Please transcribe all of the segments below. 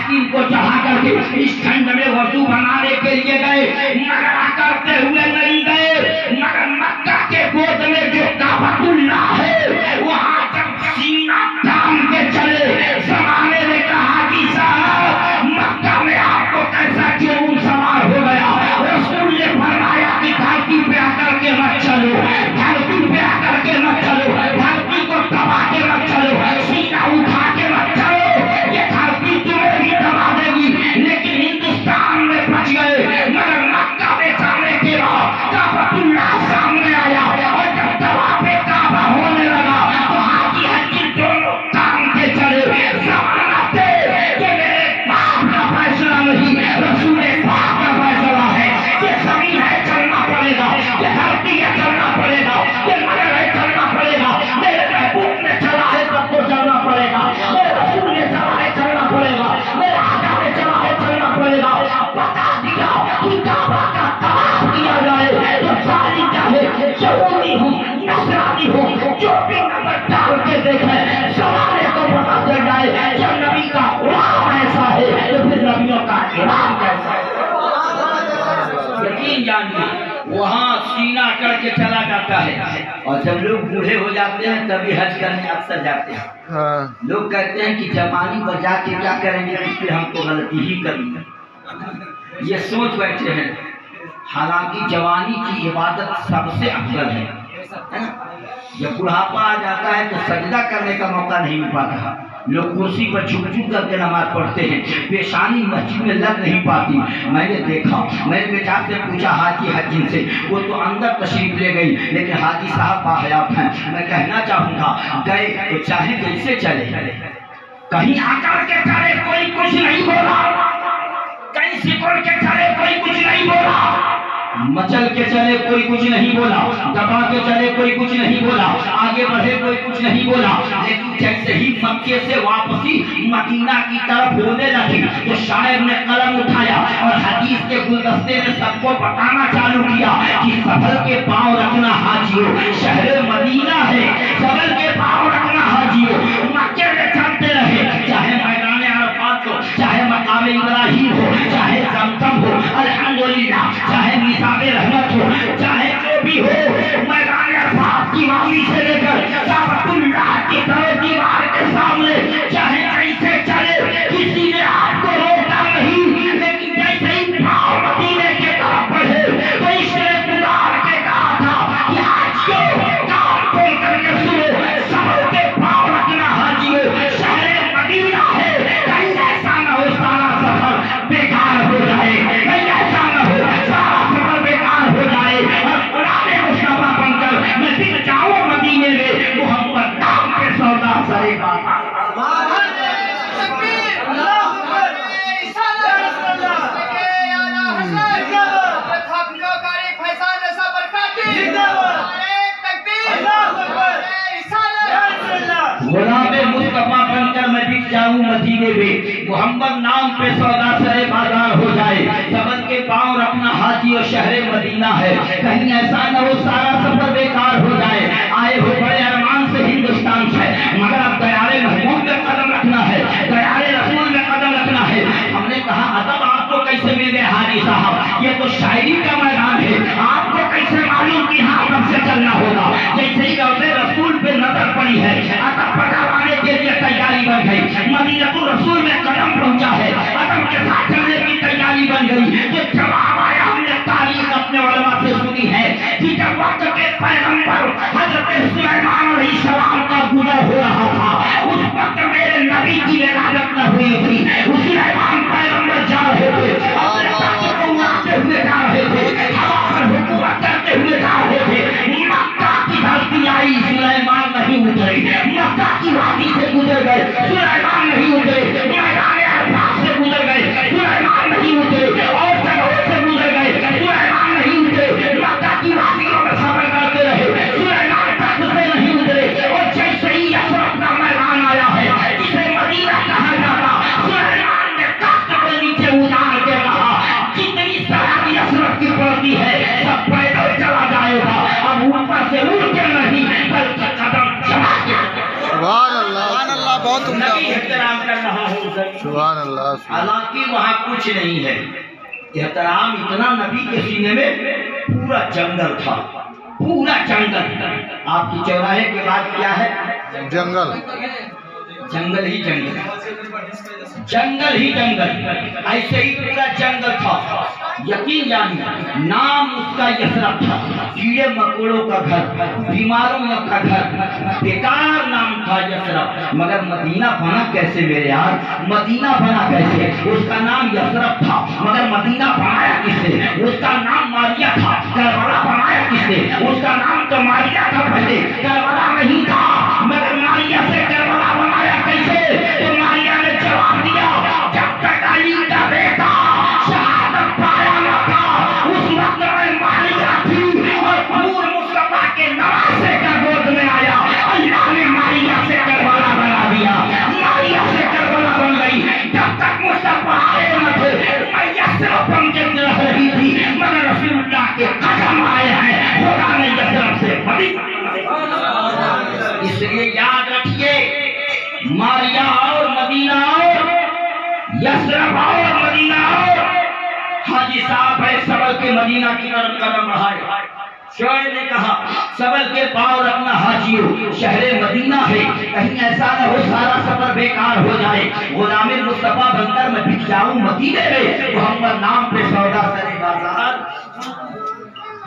Ice cream को चढ़ा करके इस ठंड में वजू बनाने के लिए गए, मगर करते हुए नहीं गए। मगर मक्का के गोद में जो काबतुल्लाह है वहां जब सीना थाम के चले, जमाने ने कहा कि साहब मक्का में आपको कैसा जुनून सवार हो गया। रसूल ने फरमाया कि धरती पे आकर के मत चलो, धरती पे आकर के मत चलो, धरती को दबा के मत चलो, सीना उठा के मत चलो, ये धरती तुम्हें भी दबा देगी। लेकिन हिंदुस्तान में बच गए। मगर मक्का में जाने के बाद काबतुल्लाह सामने आया और जब दबा पे काबा होने लगा तो हाजी हज दोनों काम के चले। जमाना थे कि मेरे बाप का फैसला नहीं, रसूल पाक का फैसला है। ये जमीन है चलना पड़ेगा, ये धरती है चलना पड़ेगा, ये मगर है चलना पड़ेगा। मेरे महबूब ने चला है सबको चलना पड़ेगा, मेरे रसूल ने चला है चलना पड़ेगा, मेरे आका ने चला है चलना पड़ेगा। बता दिया कि काबा का तवाफ किया जाए तो सारी चाहे यहूदी हो नसरानी हो जो भी नजर डाल के देखे सवारे को पता चल जाए जब नबी का गुलाम ऐसा है तो फिर नबियों का इमाम कैसा है। यकीन जानिए वहाँ सीना करके चला जाता है। और जब लोग बूढ़े हो जाते हैं तभी हज करने अक्सर जाते हैं। लोग कहते हैं कि जवानी पर जाके क्या करेंगे, फिर हमको गलती ही करनी है, ये सोच बैठे हैं। हालांकि जवानी की इबादत सबसे अफजल है ना। जब बुढ़ापा आ जाता है तो सजदा करने का मौका नहीं मिल पाता, लोग कुर्सी पर झुक झुक करके नमाज पढ़ते हैं, पेशानी मस्जिद में लग नहीं पाती। मैंने देखा, मैंने बेटा से पूछा हाजी हजीन से, वो तो अंदर तशरीफ ले गई, लेकिन हाजी साहब बाहयात हैं। मैं कहना चाहूँगा गए तो चाहे कैसे चले, कहीं आकर के चले कोई कुछ नहीं बोला, कहीं सिकुड़ के चले कोई कुछ नहीं बोला, मचल के चले कोई कुछ नहीं बोला, दबा के चले कोई कुछ नहीं बोला, आगे बढ़े कोई कुछ नहीं बोला। लेकिन जैसे ही मक्के से वापसी मदीना की तरफ होने लगी तो शायर ने कलम उठाया और हदीस के गुलदस्ते ने सबको बताना चालू किया कि सबल के पांव रखना हाजियो, शहर मदीना है, सबल के पांव रखना हाजियो। मक्के में चलते रहे, चाहे मैदान अरफात हो, चाहे मकाम इब्राहिम हो, चाहे जमजम हो, अल्हम्दुलिल्लाह, चाहे निसाबे रहमत हो, चाहे जो भी हो, मैदान अरफात की वादी से लेकर काबतुल्लाह की तरफ दीवार के सामने चाहे कैसे चले, किसी ने आपको रोका नहीं। लेकिन जैसे ही पांव मदीने के तरफ बढ़े तो इसने पुकार के कहा था कि हाजियों कान खोल करके सुनो, सबल के पांव रखना हाजियों, शहर मदीना है, कहीं ऐसा न हो सारा सफर बेकार हो जाए, कहीं ऐसा न हो सारा सफर बेकार हो जाए और गुलाम मुस्तफा बनकर मैं बिक जाऊं मदीने में, मोहम्मद नाम के सौदा सरेगा। गुलाम मुस्तफा बनकर मैं बिक जाऊं मदीने में, मोहम्मद नाम पे सौदा सरे बाजार हो जाए, सबल के पांव रखना हाजी और शहर मदीना है, कहीं ऐसा न हो सारा सफर बेकार हो जाए। आए हो बड़े अरमान से हिंदुस्तान से, मगर अब दयारे महबूब में कदम रखना है, दयारे रसूल में कदम रखना है। हमने कहा अदब आपको कैसे मिल गए हाजी साहब, ये तो शायरी का मैदान है, आपको कैसे मालूम कि हाँ अदब से चलना होगा। जैसे ही अपने रसूल पे नजर पड़ी है, अदब पकड़वाने के लिए तैयारी बन गई, मदीनतुल रसूल में कदम पहुंचा है, अदब के साथ चलने की तैयारी बन गई। तो जवाब आया, हमने तारीख अपने उलमा से सुनी है कि जब वक्त के पैगंबर हजरत सुलेमान अलैहिस्सलाम का गुजर हो रहा था, उस वक्त मेरे नबी की سبحان اللہ۔ حالانکہ وہاں کچھ نہیں ہے، احترام اتنا نبی کے سینے میں، پورا جنگل تھا، پورا جنگل۔ آپ کی چوراہے کے بعد کیا ہے؟ جنگل، جنگل ہی جنگل، جنگل ہی جنگل، ایسے ہی پورا جنگل تھا۔ یقین جانیے نام اس کا یثرب تھا، کیڑے مکوڑوں کا گھر، بیماروں کا گھر، بیکار نام تھا یثرب۔ مگر مدینہ بنا کیسے میرے یار؟ مدینہ بنا کیسے؟ اس کا نام یثرب تھا مگر مدینہ بنایا کس نے؟ اس کا نام ماریہ تھا، کربلا بنایا کس نے؟ اس کا نام تو ماریہ تھا پہلے، کربلا نہیں تھا، مگر ماریہ سے کربلا بنایا کیسے؟ تو ماریہ نے جواب دیا، جب تک علی کا بیٹا شہادت پایا نہ تھا اس وقت میں ماریہ تھی، اور نور مصطفیٰ کے نواسے کا گود میں آیا، اللہ نے ماریہ سے کربلا بنا دیا، ماریہ سے کربلا بن گئی۔ جب تک مصطفیٰ آئے نہ تھے میں یثرب بن کے رہ رہی تھی، مگر رسول اللہ کے قدم آئے ہیں، خدا نے یثرب سے مدینہ۔ اس لیے یاد رکھیے ماریہ اور مدینہ اور یثرب اور مدینہ اور حاجی صاحب ہے سبل کے مدینہ کی طرف قدم بڑھائے۔ شعر نے کہا سبل کے پاؤں رکھنا حاجیوں، شہر مدینہ ہے، کہیں ایسا نہ ہو سارا سفر بیکار ہو جائے، غلام مصطفیٰ بن کر میں بک جاؤں مدینے میں، محمد نام پہ سودا سرے بازار،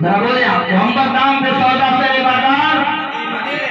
ذرا بولے آپ، محمد نام پہ سودا سرے بازار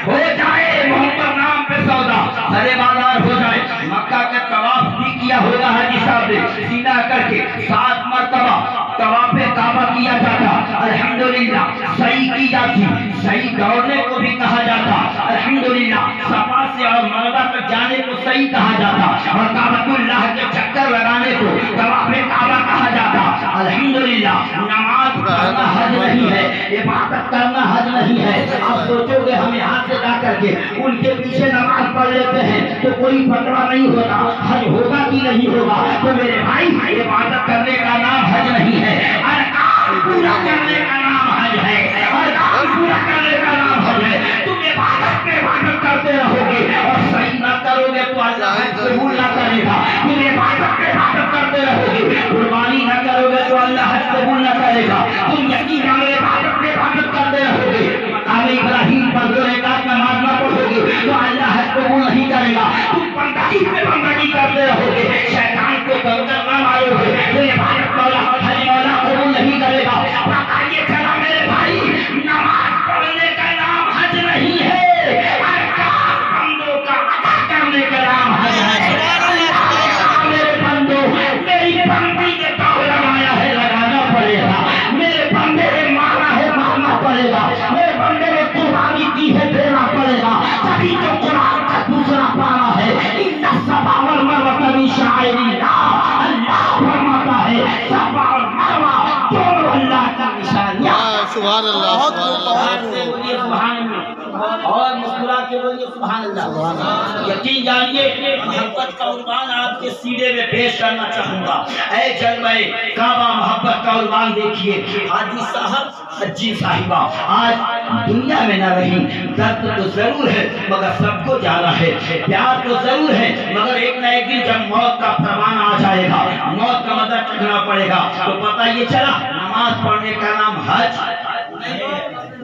ہو جائے، محمد نام پہ سودا سرے بازار ہو جائے۔ مکہ کا طواف بھی کیا ہوگا حاجی صاحب نے، سینہ کر کے 7 مرتبہ طواف کعبہ کیا جاتا، الحمدللہ صحیح کی جاتی، صحیح دوڑنے کو بھی کہا جاتا، الحمدللہ صفا سے اور مروہ تک جانے کو صحیح کہا جاتا، اور کعبۃ اللہ کے چکر لگانے کو طواف کعبہ کہا جاتا، الحمدللہ۔ نماز پڑھنا حج نہیں ہے، عبادت کرنا حج نہیں ہے۔ آپ سوچو گے ہم یہاں سے جا کر کے ان کے پیچھے نماز پڑھ لیتے ہیں تو کوئی فتویٰ نہیں ہوتا، حج ہوگا کہ نہیں ہوگا؟ تو میرے بھائی عبادت کرنے کا نام حج نہیں ہے، ارکان پورا کرنے کا نام حج ہے، ارکان پورا کرنے کا نام حج ہے۔ تم عبادت میں عبادت کرتے رہو گے اور صحیح نہ کرو گے تو اللہ حج قبول نہ کرے گا۔ تم عبادت میں عبادت کرتے رہو گے، قربانی نہ کرو گے تو اللہ حج قبول نہ کرے گا۔ تم یقین جانو عبادت میں عبادت کرتے رہو گے، مقام ابراہیم پر 2 رکعت نماز نہ پڑھو گے تو اللہ حج قبول نہیں کرے گا۔ تم بندگی پہ بندگی کرتے رہو گے، شیطان کو کنکر نہ مارو گے تو عبادت مولا حج مولا قبول نہیں کرے گا۔ پتہ یہ چلا میرے بھائی نماز پڑھنے کا نام حج نہیں ہے، ارکان بندوں کا ادا کرنے کا نام حج ہے۔ میرے بندوں میری بندی نے پاؤں لگایا ہے، لگانا پڑے گا، میرے بندے نے مارا ہے، مارنا پڑے گا، میرے بندے نے قربانی کی ہے، دینا پڑے گا، تبھی تو قرآن کا دوسرا پارا ہے ان الصفا والمروہ من شعائر اللہ، اللہ فرماتا ہے صفا اور مروہ دونوں اللہ کا نشانیاں۔ سبحان اللہ، سبحان اللہ، اور مسکرا کے بولیے سبحان اللہ۔ یقین جانیے محبت کا عنوان آپ کے سینے میں پیش کرنا چاہوں گا۔ اے جلوہ کعبہ محبت کا عنوان دیکھیے، حاجی صاحب حجی صاحبہ آج دنیا میں نہ رہی، درد تو ضرور ہے مگر سب کو جانا ہے، پیار تو ضرور ہے مگر ایک نہ ایک دن جب موت کا پروانہ آ جائے گا، موت کا مدد چکھنا پڑے گا۔ تو پتہ یہ چلا نماز پڑھنے کا نام حج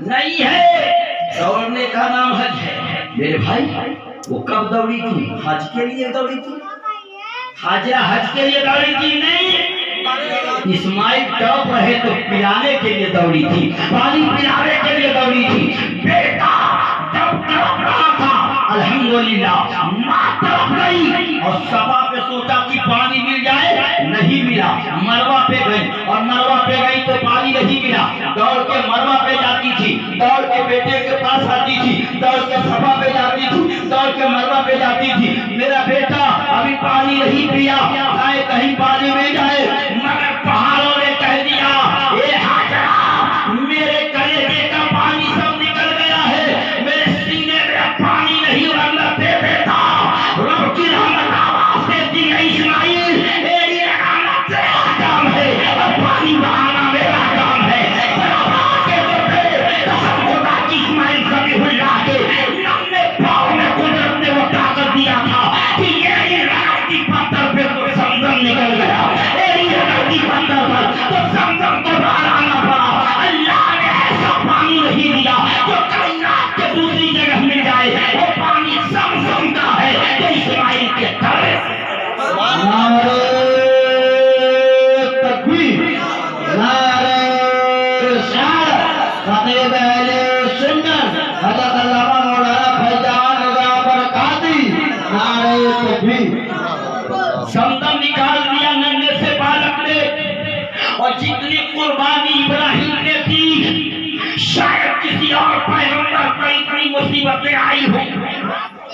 نہیں ہے، دوڑنے کا نام حج ہے۔ میرے بھائی وہ کب دوڑی تھی؟ حج کے لیے دوڑی تھی، حاجرہ حج کے لیے دوڑی تھی نہیں، اسماعیل ٹوپ رہے تو پلانے کے لیے دوڑی تھی، پانی پلانے کے لیے دوڑی تھی۔ بیٹا جب ٹوپ رہا تھا الحمدللہ ماں طرف گئی اور صفا پہ سوچا کہ پانی مل جائے، نہیں ملا، مروہ پہ گئی اور مروہ پہ گئی تو پانی نہیں ملا، دوڑ کے مروہ پہ جاتی تھی، دوڑ کے بیٹے کے پاس آتی تھی، دوڑ کے صفا پہ جاتی تھی، دوڑ کے مروہ پہ جاتی تھی، میرا بیٹا ابھی پانی نہیں پیا، آئے کہیں پانی مل جائے، مگر پہاڑوں نے کہہ دیا اے حاجرہ میرے کلیجے کا پانی سب نکل گیا ہے، میرے سینے میں پانی نہیں ورنہ دے دیتا۔ رب کی رحمت آواز دیتی ہے اسماعیل میری رحمت تیرا کام ہے اور پانی بہانا میرا کام ہے۔ قسم خدا کی اسماعیل ذبیح اللہ کے نمنے پاؤں میں قدرت نے وہ طاقت دیا تھا کہ یہ رہتی پتھر پہ समदम निकाल दिया नन्हे से बालक ने, और जितनी कुर्बानी इब्राहिम ने दी शायद किसी और पैगंबर पर इतनी मुसीबतें आई हो,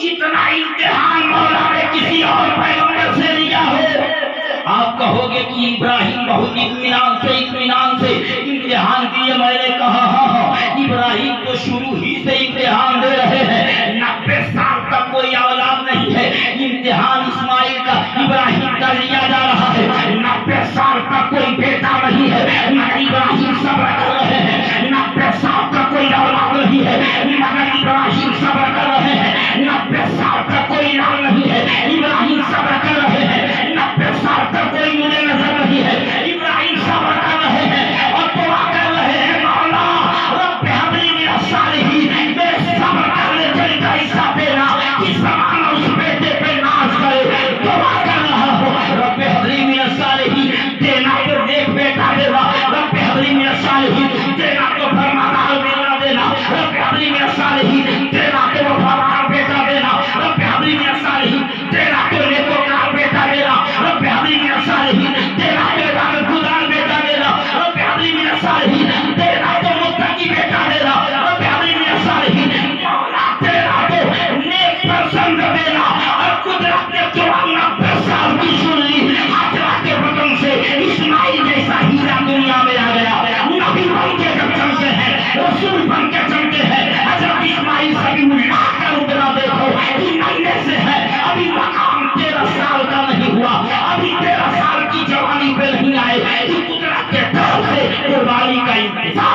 इतना इम्तिहान मौला ने किसी और पैगंबर से लिया हो। आप कहोगे कि इब्राहिम बहुत इत्मीनान से इम्तिहान दिए। मैंने कहा हाँ, इब्राहिम तो शुरू ही से इम्तिहान दे रहे हैं। 90 साल तक कोई औलाद नहीं है, इम्तिहान इस्माइल का इब्राहिम का लिया जा रहा है। 90 साल तक कोई बेटा नहीं है मगर इब्राहिम सब्र कर रहे हैं। 90 साल तक कोई औलाद नहीं है मगर इब्राहिम सब्र कर रहे हैं। 90 साल तक कोई लाल नहीं है, इब्राहिम सब्र कर रहे हैं। 90 साल तक कोई मुझे नजर नहीं है, इब्राहिम सब्र कर रहे हैं और दुआ कर रहे हैं, मौला रब हबली मिन अस्सालिहीन, मेरे सब्र करने का हिस्सा देना कि ज़माना उस बेटे पे नाज करे। दुआ कर रहा हो रब हबली मिन अस्सालिहीन, देना तो नेक बेटा देना। रब हबली मिन अस्सालिहीन, देना तो फरमादार बेटा देना। रब हबली मिन अस्सालिहीन, देना तो वफादार बेटा देना। रब हबली मिन अस्सालिहीन, देना तो नेकोकार बेटा देना। रब हबली मिन अस्सालिहीन, देना तो इबादतगुजार बेटा देना। रब हबली मिन अस्सालिहीन, देना तो मुत्तकी बेटा देना। रब हबली मिन अस्सालिहीन, मौला तेरा तो नेक पसंद देना। और कुदरत ने तो 90 साल की सुन ली, हाजरा के बदन से इस्माइल जैसा हीरा दुनिया में आ गया। नबी बन के जब चलते हैं, रसूल बन के चलते हैं, हजरत इस्माइल सलीमुल्लाह का रुतबा देखो कि नन्हे से है, अभी मकाम 13 साल का नहीं हुआ, अभी 13 साल की जवानी पे नहीं आए कि कुदरत के तरफ से कुर्बानी का इंतजार